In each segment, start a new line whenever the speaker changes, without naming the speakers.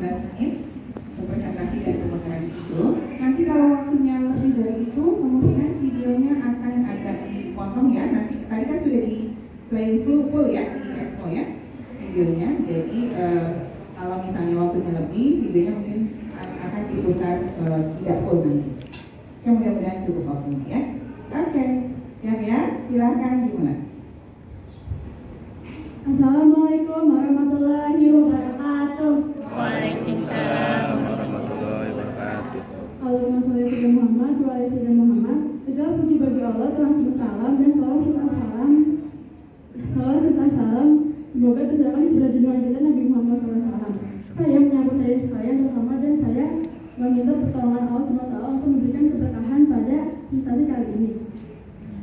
15 menit untuk presentasi dan pemutaran itu. Nanti kalau waktunya lebih dari itu, kemungkinan videonya akan agak dipotong ya. Nanti tadi kan sudah di play full ya di expo ya videonya. Jadi kalau misalnya waktunya lebih, videonya mungkin akan diputar tidak full nanti. Ya mudah-mudahan cukup waktunya ya. Oke, siap ya? Silahkan dimulai.
Assalamualaikum warahmatullahi wabarakatuh.
Waalaikumsalam warahmatullahi wabarakatuh.
Allahumma sholli ala Muhammad wa ala sayyidina Muhammad. Segala puji bagi Allah, Tuhan semesta alam, dan salawat serta salam semoga tercurahkan kepada junjungan kita Nabi Muhammad SAW. Saya menyambut hari sekalian terhormat dan saya meminta pertolongan Allah SWT untuk memberikan keberkahan pada presentasi kali ini.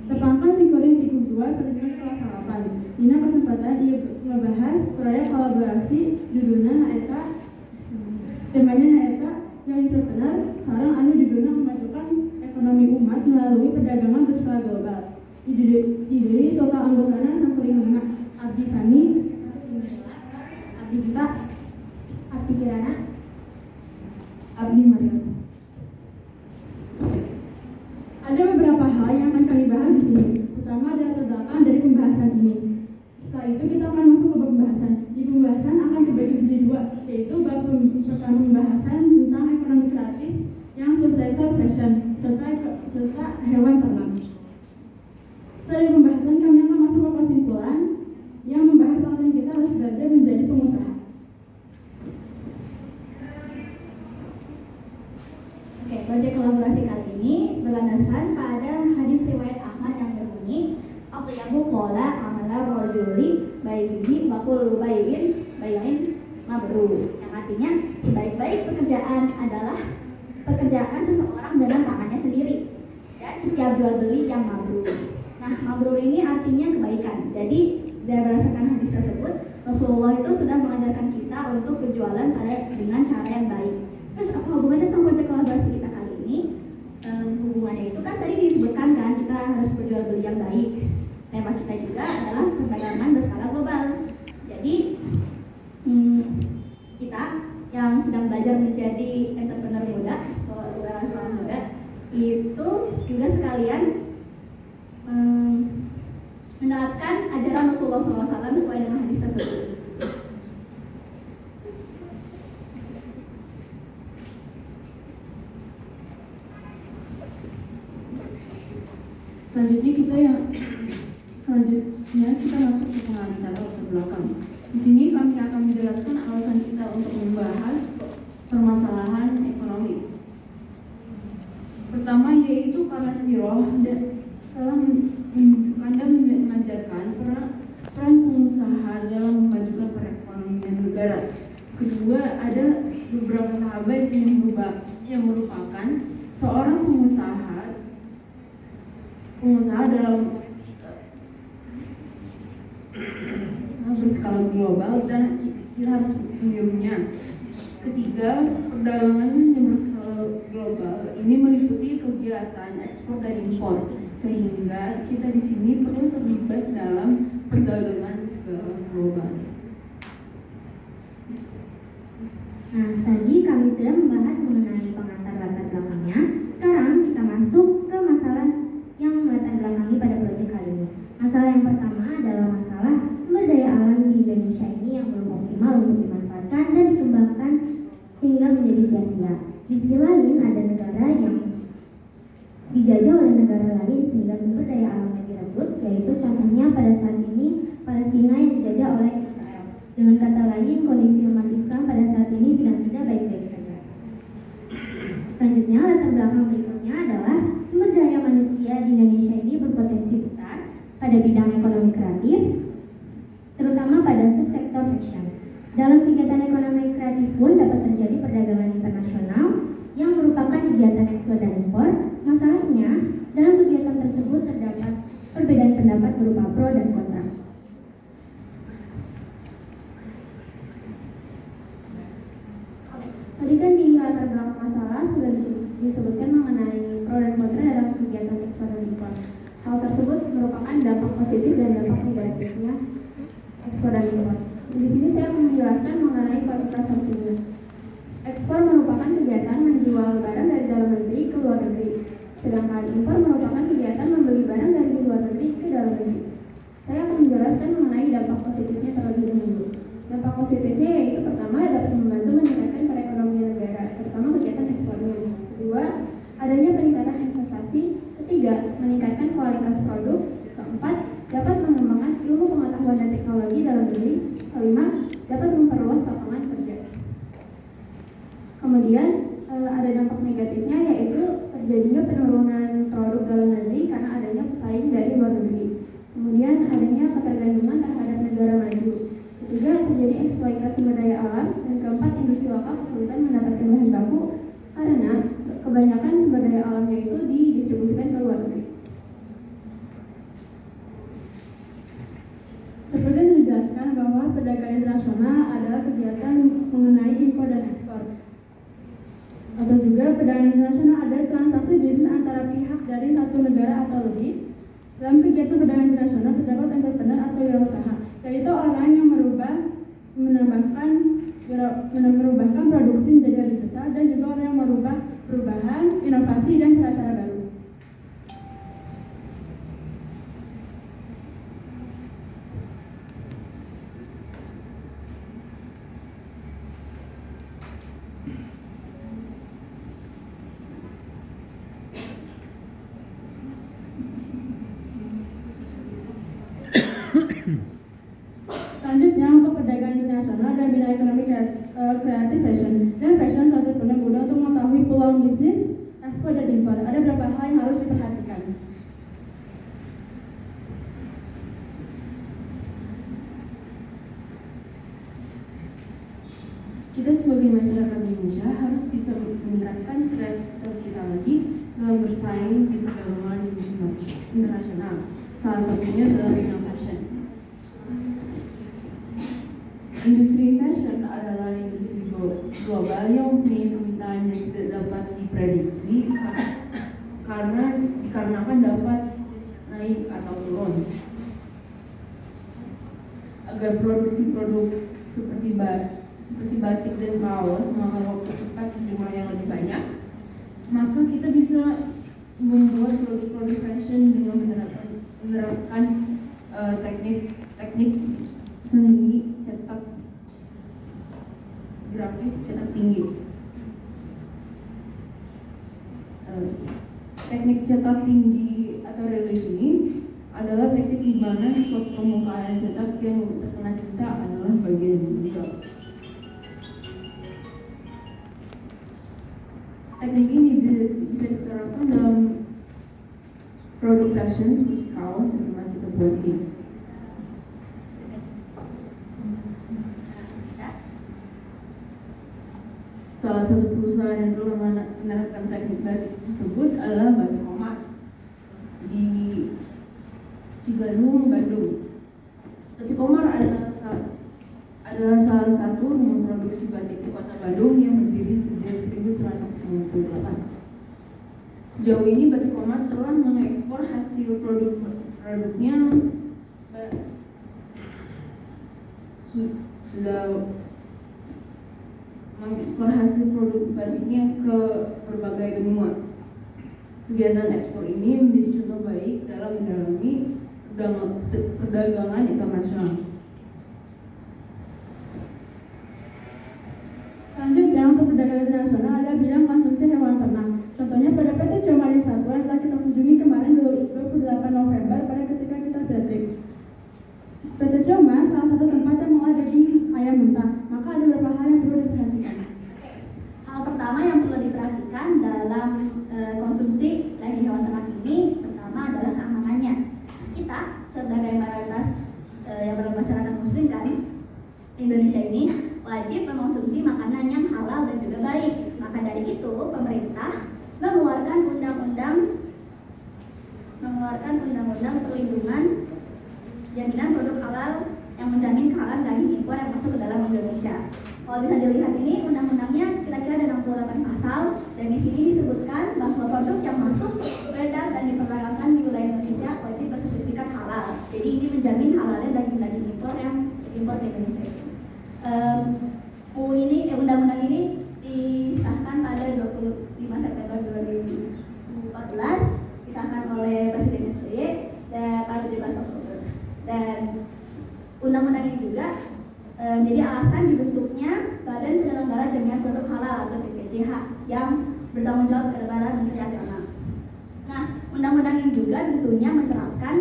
Terpampang Singkoring 32 Ferdinand kelas 8. Dina kesempatan ia membahas proyek kolaborasi judulnya Naeta. Temanya Naeta yang entrepreneur sarang anu judulnya memajukan ekonomi umat melalui perdagangan berskala global. Didiri total anggotanya Singkoring 5. Abdi Fani, Abdi Gita, Abdi Kirana, Abdi Maryam. Ada beberapa hal yang akan kami bahas di sini. Pertama adalah terbelakang dari pembahasan ini. Setelah itu kita akan masuk ke pembahasan. Di pembahasan akan terbagi menjadi dua, yaitu bab pertama pembahasan tentang ekonomi kreatif yang subcycle fashion serta hewan ternak. Setelah pembahasan kami akan masuk ke kesimpulan yang membahas alasan kita harus belajar menjadi pengusaha.
Oke, proyek kolaborasi kali ini berlandaskan pada hadis riwayat Ahmad yang berbunyi Atyabu qala amala rajuli baihi bakul bayin mabrur, yang artinya sebaik-baik pekerjaan adalah pekerjaan seseorang dengan tangannya sendiri dan setiap jual beli yang mabrur. Nah, mabrur ini artinya kebaikan. Jadi berdasarkan hadis tersebut, Rasulullah itu sudah mengajarkan kita untuk berjualan dengan cara yang baik. Terus apa hubungannya sama proyek kolaborasi kita kali ini? Hubungannya itu kan tadi disebutkan kan kita harus berjual beli yang baik. Tema kita juga adalah perdagangan berskala global. Jadi kita yang sedang belajar menjadi entrepreneur muda atau wirausahawan muda itu juga sekalian menerapkan ajaran Rasulullah SAW sesuai dengan hadis tersebut.
Selanjutnya kita masuk ke pengantar latar belakang. Di sini kami akan menjelaskan alasan kita untuk membahas permasalahan ekonomi. Pertama yaitu karena Sirah telah menunjukkan dan mengajarkan peran pengusaha dalam memajukan perekonomian negara. Kedua, ada beberapa sahabat yang merupakan seorang pengusaha dalam berskala global dan kita harus menirunya. Ketiga, perdagangan yang berskala global ini meliputi kegiatan ekspor dan impor, sehingga kita di sini perlu terlibat dalam perdagangan skala global.
Nah, tadi kami sudah membahas mengenai pengantar latar belakangnya. Sekarang kita masuk ke masalah yang melatar belakangi pada proyek kali ini. Masalah yang pertama adalah masalah sumber daya alam di Indonesia ini yang belum optimal untuk dimanfaatkan dan dikembangkan sehingga menjadi sia-sia. Di sisi lain ada negara yang dijajah oleh negara lain sehingga sumber daya alamnya direbut, yaitu contohnya pada saat ini Palestina yang dijajah oleh Israel. Dengan kata lain, kondisi umat Islam pada saat ini sedang tidak baik-baik saja. Selanjutnya, latar belakang berikutnya adalah sumber daya manusia di Indonesia ini berpotensi besar pada bidang ekonomi kreatif, terutama pada subsektor fashion. Dalam kegiatan ekonomi kreatif pun dapat terjadi perdagangan internasional yang merupakan kegiatan ekspor dan impor. Masalahnya, dalam kegiatan tersebut terdapat perbedaan pendapat berupa pro dan kontra. Tadi kan di latar belakang masalah sudah disebutkan mengenai pro dan kontra dalam kegiatan ekspor dan impor. Hal tersebut merupakan dampak positif dan dampak negatifnya ekspor dan impor. Di sini saya akan menjelaskan mengenai kontroversinya.
menjual barang dari dalam negeri ke luar negeri. Sedangkan impor merupakan kegiatan membeli barang dari luar negeri ke dalam negeri. Saya akan menjelaskan mengenai dampak positifnya terlebih dahulu. Dampak positifnya yaitu pertama dapat membantu meningkatkan perekonomian negara, terutama kegiatan ekspornya. Kedua, adanya peningkatan investasi. Ketiga, meningkatkan kualitas produk. Keempat, dapat mengembangkan ilmu pengetahuan dan teknologi dalam negeri. Kelima, dapat memperluas lapangan kerja. Kemudian ada dampak negatifnya yaitu terjadinya penurunan produk dalam negeri karena adanya pesaing dari luar negeri. Kemudian adanya ketergantungan terhadap negara maju. Ketiga, terjadi eksploitasi sumber daya alam. Dan keempat, industri lokal kesulitan mendapatkan bahan baku karena kebanyakan sumber daya alamnya itu didistribusikan ke luar negeri.
Seperti yang dijelaskan bahwa perdagangan internasional adalah kegiatan mengenai impor dan ekspor. Atau juga perdagangan internasional adalah transaksi bisnis antara pihak dari satu negara atau lebih. Dalam kegiatan perdagangan internasional terdapat entrepreneur atau wirausaha, yaitu orang yang merubahkan produksi menjadi lebih besar, dan juga orang yang merubah perubahan, inovasi, dan cara-cara baru. Selanjutnya, untuk perdagangan internasional dan bidang ekonomi kreatif fashion dan fashion entrepreneur muda untuk mengetahui peluang bisnis, ekspor dan impor. Ada beberapa hal yang harus diperhatikan.
Kita sebagai masyarakat Indonesia harus bisa meningkatkan kreativitas kita lagi dalam bersaing di perdagangan internasional. Salah satunya adalah bidang fashion. Industri fashion adalah industri global yang mempunyai permintaan yang tidak dapat diprediksi dikarenakan dapat naik atau turun. Agar produksi produk seperti batik dan kaos memakan waktu cepat di jumlah yang lebih banyak, maka kita bisa membuat produk-produk fashion dengan menerapkan teknik seni cetak grafis cetak tinggi. Teknik cetak tinggi atau relief ini adalah teknik di mana suatu permukaan cetak yang terkena tinta adalah bagian bujang. Teknik ini bisa diterapkan dalam produk fashion seperti kaos yang telah kita buat ini. Salah satu perusahaan yang telah menerapkan teknik batik tersebut adalah Batik Komar di Cigadung, Bandung. Batik Komar adalah salah satu rumah produksi batik di Kota Bandung yang berdiri sejak 1998. Sejauh ini Batik Komar telah mengekspor hasil produknya sudah mengekspor hasil produk batiknya ke berbagai benua. Kegiatan ekspor ini menjadi contoh baik dalam mendalami perdagangan internasional.
Selanjutnya, untuk perdagangan internasional ada bidang konsumsi hewan ternak. Contohnya pada PT Comarin Satwa yang telah kita kunjungi kemarin 28 November pada ketika kita field trip. PT Coma salah satu tempat yang mengolah daging ayam mentah. Maka ada beberapa hal yang perlu diperhatikan.
Hal pertama yang perlu diperhatikan dalam konsumsi daging hewan ternak ini pertama adalah keamanannya. Kita sebagai mayoritas yang bermasyarakat muslim kan Indonesia ini wajib mengkonsumsi makanan yang halal dan juga baik. Maka dari itu pemerintah mengeluarkan undang-undang perlindungan jaminan produk halal yang menjamin kehalalan daging impor yang masuk ke dalam Indonesia. Kalau bisa dilihat ini undang-undangnya kira-kira ada 68 pasal, dan di sini disebutkan bahwa produk yang masuk, beredar dan diperdagangkan di wilayah Indonesia wajib bersertifikat halal. Jadi ini menjamin halalnya daging-daging impor yang diimpor ke Indonesia itu. Undang-undang ini disahkan pada 20 alasan dibentuknya Badan Penyelenggara Jamiah Produk Halal atau BPJH yang bertanggung jawab kepada Menteri Agama. Nah, undang-undang ini juga tentunya menerapkan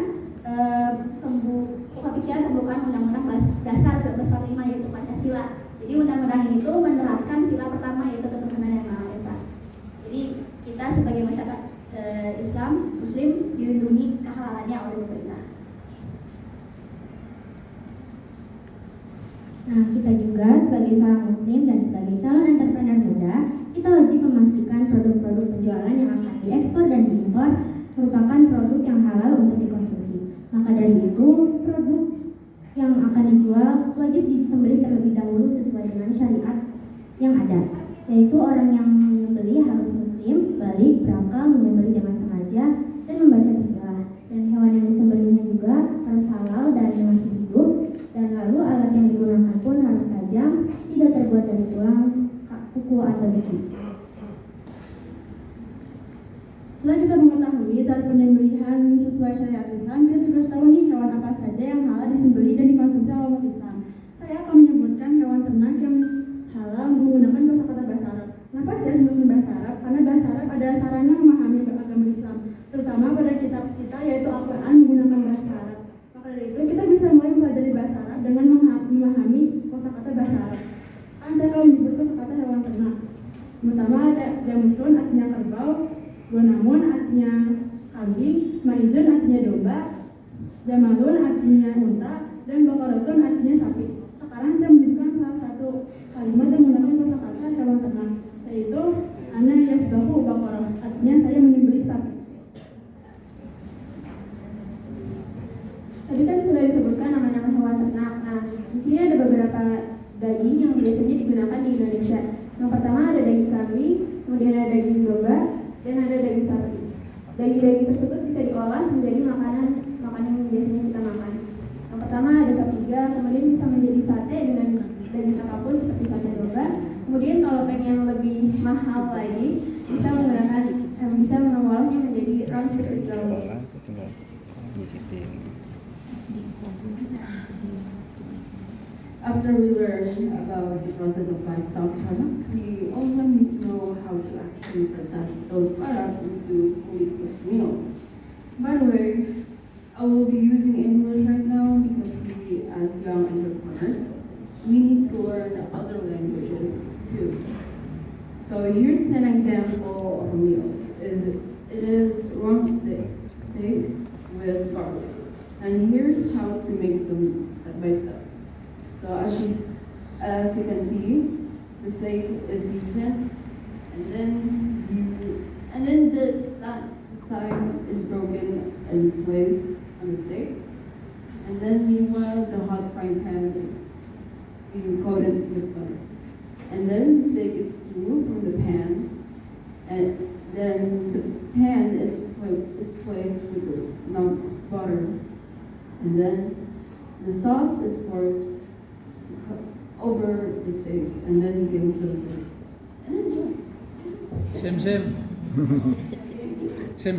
pemikiran pembukaan Undang-Undang Dasar 1945 yaitu Pancasila. Jadi undang-undang ini tuh menerapkan sila pertama yaitu ketuhanan yang Maha Esa. Jadi kita sebagai masyarakat Islam, Muslim dilindungi kehalalannya oleh pemerintah.
Nah, kita juga sebagai seorang Muslim dan sebagai calon entrepreneur muda, kita wajib memastikan produk-produk penjualan yang akan diekspor dan diimpor merupakan produk yang halal untuk dikonsumsi. Maka dari itu, produk yang akan dijual wajib disembelih terlebih dahulu sesuai dengan syariat yang ada, yaitu orang yang menyembelih harus Muslim, balik, berakal, menyembelih dengan sengaja, dan membaca bismillah. Dan hewan yang disembelihnya juga harus halal dan masih hidup. Dan lalu alat yang digunakan pun harus tajam, tidak terbuat dari tulang, kuku atau besi.
Setelah kita mengetahui cara penyembelihan sesuai syariat Islam, kita juga harus tahu nih hewan apa saja yang halal disembelih dan dikonsumsi oleh umat Islam. Saya akan menyebutkan hewan ternak yang halal menggunakan kosakata bahasa Arab. Kenapa saya sebutkan bahasa Arab? Karena bahasa Arab adalah sarana memahami agama Islam, terutama pada kitab kita yaitu Al-Quran menggunakan bahasa Arab. Maka dari itu kita bisa mulai mempelajari bahasa Arab dengan memahami kosakata bahasa Arab. Saya akan menyebut kosakata hewan ternak. Pertama ada jamusun artinya kerbau, gonamun artinya kambing, maizun artinya domba, jamalun artinya unta, dan bakarotun artinya sapi. Sekarang saya menyebutkan salah satu kalimat yang menggunakan kosakata hewan ternak, yaitu ana yasbahu baqarah, artinya saya menyembelih sapi.
Tadi kan sudah disebutkan nama-nama hewan ternak. Nah, di sini ada beberapa daging yang biasanya digunakan di Indonesia. Yang pertama ada daging kambing, kemudian ada daging domba, dan ada daging sapi. Daging-daging tersebut bisa diolah menjadi makanan yang biasanya kita makan. Yang pertama ada sapi iga, kemudian bisa menjadi sate dengan daging apapun seperti sate domba. Kemudian kalau pengen lebih mahal lagi, bisa mengolahnya menjadi round steak draw.
After we learn about the process of livestock products, we also need to know how to actually process those products into fully cooked meal. By the way, I will be using English right now because we, as young entrepreneurs, we need to learn other languages too. So here's an example of a meal. It is rump steak with garlic. And here's how to make them step by step. So as you can see, the steak is seasoned, and then the thigh is broken and placed on the steak, and then meanwhile the hot frying pan is being coated with butter, and then the steak is removed from the pan, and then the pan is placed with the butter, and then the sauce is poured over the steak, and then you can serve it and enjoy.
Sim.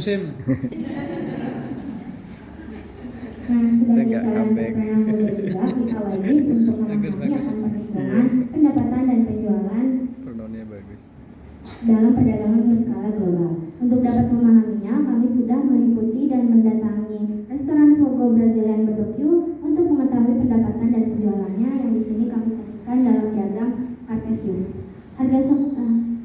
Nah, sebagai calon entrepreneur muda juga, kita wajib untuk memahami akan perhitungan, pendapatan dan penjualan
Pronounnya bagus.
dalam perdagangan berskala global. Untuk dapat memahaminya, kami sudah meliputi dan mendatangi restoran Fogo Brazilian Barbecue untuk mengetahui pendapatan dan penjualannya yang di sini kami sajikan dalam diagram Cartesius.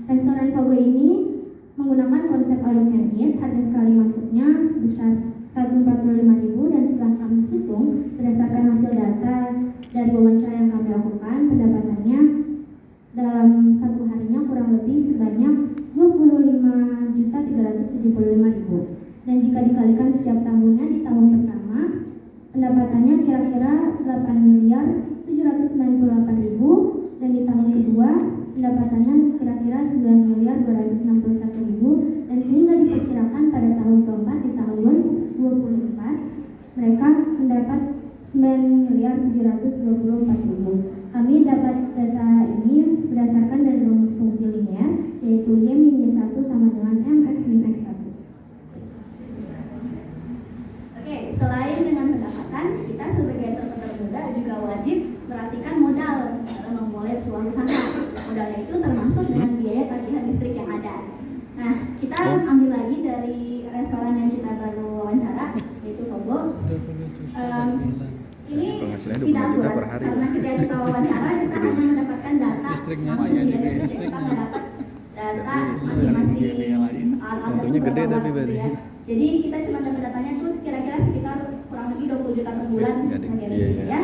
Restoran Fogo ini menggunakan konsep all you can eat. Harga sekali masuknya sebesar 145.000 dan setelah kami hitung berdasarkan hasil data dari wawancara yang kami lakukan, pendapatannya dalam satu harinya kurang lebih sebanyak 25.375.000. Dan jika dikalikan setiap tahunnya, di tahun pertama pendapatannya kira-kira 8.798.000 dan di tahun kedua pendapatannya kira-kira 9.261.000 dan sehingga diperkirakan pada tahun keempat di tahun 2024 mereka mendapat 9.724.000. Kami dapat data ini berdasarkan dari rumus fungsi linear, yaitu Y min Y1 sama dengan MX min X1.
Oke, selain dengan pendapatan, kita sebagai entrepreneur muda juga wajib perhatikan modal dalam itu termasuk dengan biaya tagihan listrik yang ada. Nah, kita ambil lagi dari restoran yang kita baru wawancara, yaitu Fogo. Ini tidak akurat karena ketika kita wawancara kita hanya mendapatkan data langsung biaya listrik, kita nggak dapat data masing-masing alat
gede tapi berarti.
ya. Jadi kita cuma dapat datanya tuh kira-kira sekitar kurang lebih 20 juta per bulan tagihan listrik ya.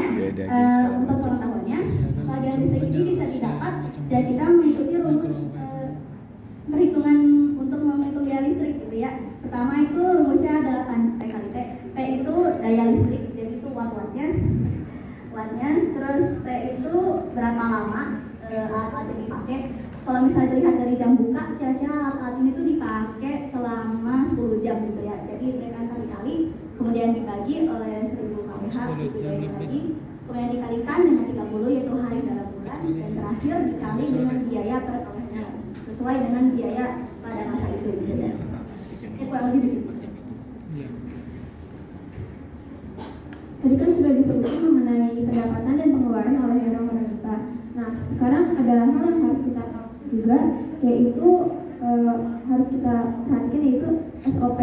Untuk pengetahuannya, tagihan listrik ini bisa didapat jika kita mengikuti rumus perhitungan untuk menghitung biaya listrik gitu ya. Pertama itu rumusnya adalah P kali T. P itu daya listrik, jadi itu wattnya. Terus T itu berapa lama alat ini dipakai. Kalau misalnya dilihat dari jam buka, kira-kira alat ini tuh dipakai selama 10 jam gitu ya. Jadi mereka kali-kali, kemudian dibagi oleh 1000 kWh gitu ya lagi. Kemudian dikalikan dengan 30 yaitu hari dalam bulan, dan terakhir dikali dengan biaya per kWh sesuai dengan biaya pada masa itu gitu ya. Kurang lebih begitu.
Tadi kan sudah disebutkan mengenai pendapatan dan pengeluaran oleh orang pemerintah. Nah, sekarang ada hal yang harus kita tahu juga, yaitu harus kita perhatikan, yaitu SOP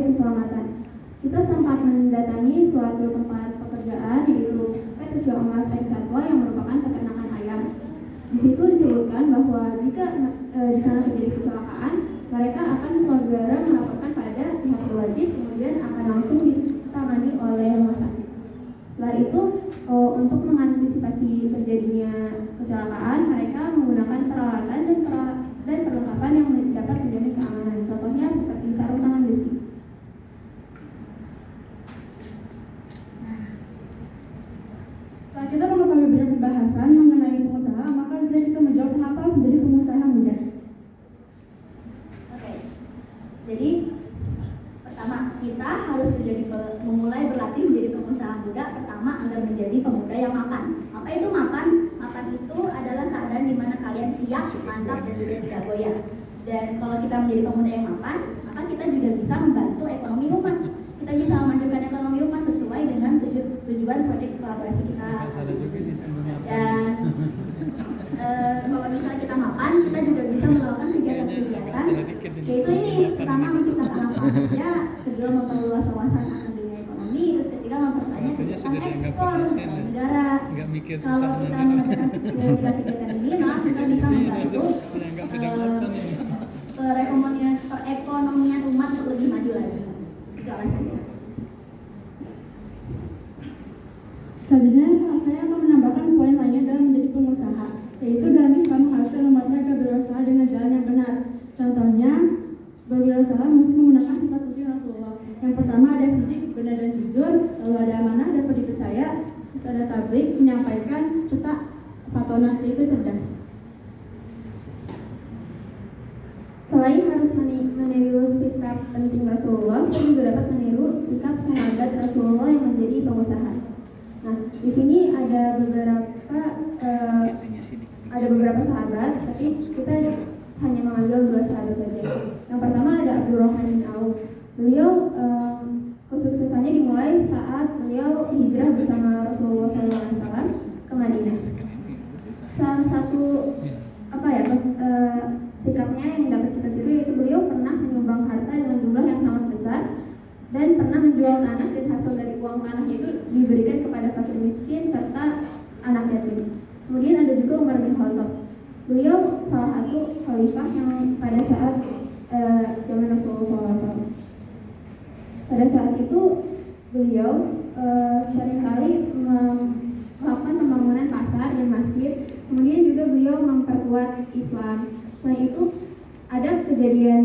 keselamatan. Kita sempat mendatangi suatu tempat pekerjaan, yaitu PT Siomas X Satwa yang merupakan peternakan ayam. Di situ disebutkan bahwa jika di sana terjadi kecelakaan, mereka akan segera melaporkan pada pihak berwajib, kemudian akan langsung ditangani oleh rumah sakit. Setelah itu, untuk mengantisipasi terjadinya kecelakaan, mereka menggunakan peralatan dan perlengkapan yang dapat menjamin keamanan. Contohnya seperti sarung tangan besi.
Setelah kita mengetahui banyak pembahasan mengenai pengusaha, maka bisa kita menjawab mengapa harus menjadi pengusaha muda.
Oke. Jadi pertama kita harus memulai berlatih menjadi pengusaha muda. Pertama agar menjadi pemuda yang mapan. Apa itu mapan? Mapan itu adalah keadaan di mana kalian siap, mantap, dan tidak goyah. Dan kalau kita menjadi pemuda yang mapan, maka kita juga bisa membantu ekonomi umat. Kita bisa memajukan ekonomi umat sesuai dengan tujuan proyek kolaborasi kita. Dan kalau misalnya kita mapan, kita juga bisa melakukan kegiatan-kegiatan, yaitu ini, pertama menciptakan lapangan kerja, kedua memperluas wawasan akan dunia ekonomi, terus ketiga memperbanyak kegiatan ekspor ke negara. Kalau kita mengadakan kegiatan ini, maka kita bisa membantu perekonomian umat untuk lebih maju lagi. Itu alasannya.
Selanjutnya, saya akan menambahkan poin lainnya dalam menjadi pengusaha, yaitu dalam Islam mengharuskan umatnya agar berusaha dengan jalan yang benar. Contohnya, berwirausaha mesti menggunakan sifat putih Rasulullah. Yang pertama ada sidik, benar dan jujur, lalu ada amanah, dapat dipercaya, terus ada tablik, menyampaikan, serta fatonah, yaitu cerdas.
Selain harus meniru sikap penting Rasulullah, kita juga dapat meniru sikap sahabat Rasulullah yang menjadi pengusaha. Nah, di sini ada beberapa sahabat, tapi kita hanya mengambil 2 sahabat saja. Yang pertama ada Abdurrahman bin Auf. Beliau kesuksesannya dimulai saat beliau hijrah bersama Rasulullah SAW ke Madinah. Salah satu sikapnya yang dapat kita tiru yaitu beliau pernah menyumbang harta dengan jumlah yang sangat besar dan pernah menjual tanah, dan hasil dari uang tanahnya itu diberikan kepada fakir miskin serta anak yatim. Kemudian ada juga Umar bin Khattab. Beliau salah satu khalifah yang pada saat zaman Rasulullah SAW. Pada saat itu beliau seringkali melakukan pembangunan pasar dan masjid. Kemudian juga beliau memperkuat Islam. Selain itu ada kejadian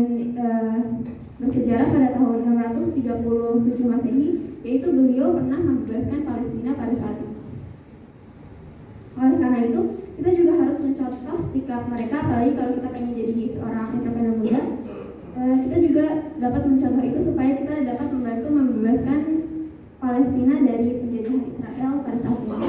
bersejarah pada tahun 637 Masehi, yaitu beliau pernah membebaskan Palestina pada saat itu. Oleh karena itu, kita juga harus mencontoh sikap mereka, apalagi kalau kita pengen jadi seorang entrepreneur muda. Kita juga dapat mencontoh itu supaya kita dapat membantu membebaskan Palestina dari penjajahan Israel pada saat itu.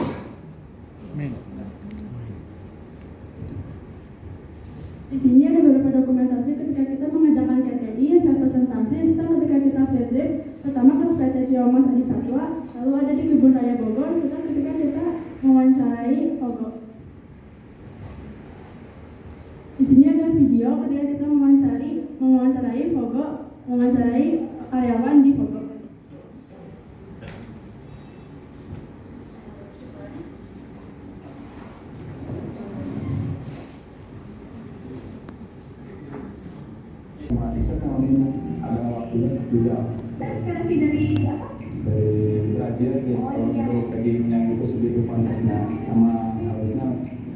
Di sini ada beberapa dokumentasi ketika kita mengerjakan KTI, saya presentasi, serta ketika kita field trip, pertama ke PT Siomas Adi Satwa, lalu ada di Kebun Raya Bogor, serta ketika kita mewawancarai Fogo.
Di sini ada video ketika kita mewawancarai karyawan di Vogo.
Bisa tahun ada waktunya 1 jam.
Inspirasi dari apa?
Dari Brazil sih, kalau untuk dagingnya itu segitu konsepnya sama sausnya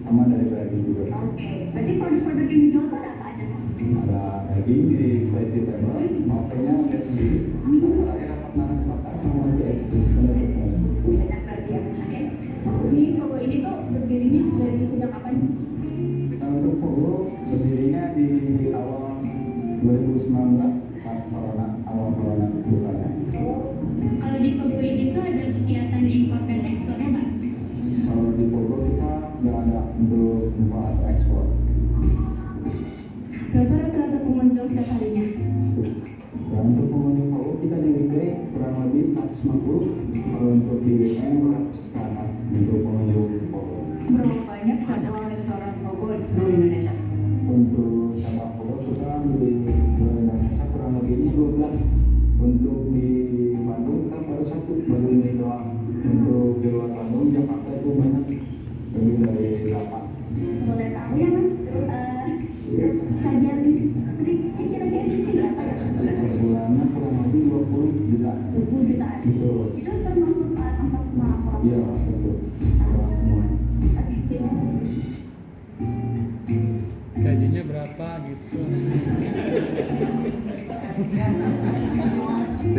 sama dari Brazil juga.
Oke, berarti produk-produk yang dijual itu ada apa aja?
Ada daging di slice di table, maunya ada sendiri. Saya dapat nasi sepakat sama CSD penutupnya.
Banyak berarti ya. Ini Vogo ini tuh berdirinya dari sejak kapan?
Untuk Vogo berdirinya di awal 2019 pas awal corona bukannya.
Kalau di Vogo ini tuh ada kegiatan impor dan ekspornya nggak?
Kalau di Vogo kita nggak ada untuk impor atau ekspor.
Berapa rata-rata pengunjung setiap harinya?
Dan untuk pengunjung Vogo kita di weekday kurang lebih 150. Kalau untuk di weekend 100 ke atas untuk pengunjung Vogo.
Berapa banyak cabang restoran Vogo di seluruh Indonesia?
Untuk cabang Vogo kita di Indonesia kurang lebihnya 12. Untuk di Bandung kita baru 1, baru ini doang. Untuk di luar Bandung, Jakarta itu banyak, lebih dari 8.
Boleh tahu ya mas, sajian sedikit kira-kira ini berapa ya?
Per bulannya kurang lebih 20 juta.
20 jutaan.
Betul.
Itu termasuk tempat makan.
Iya, betul. Kalau semuanya.
Gajinya berapa gitu?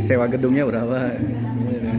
Sewa gedungnya berapa? Semuanya.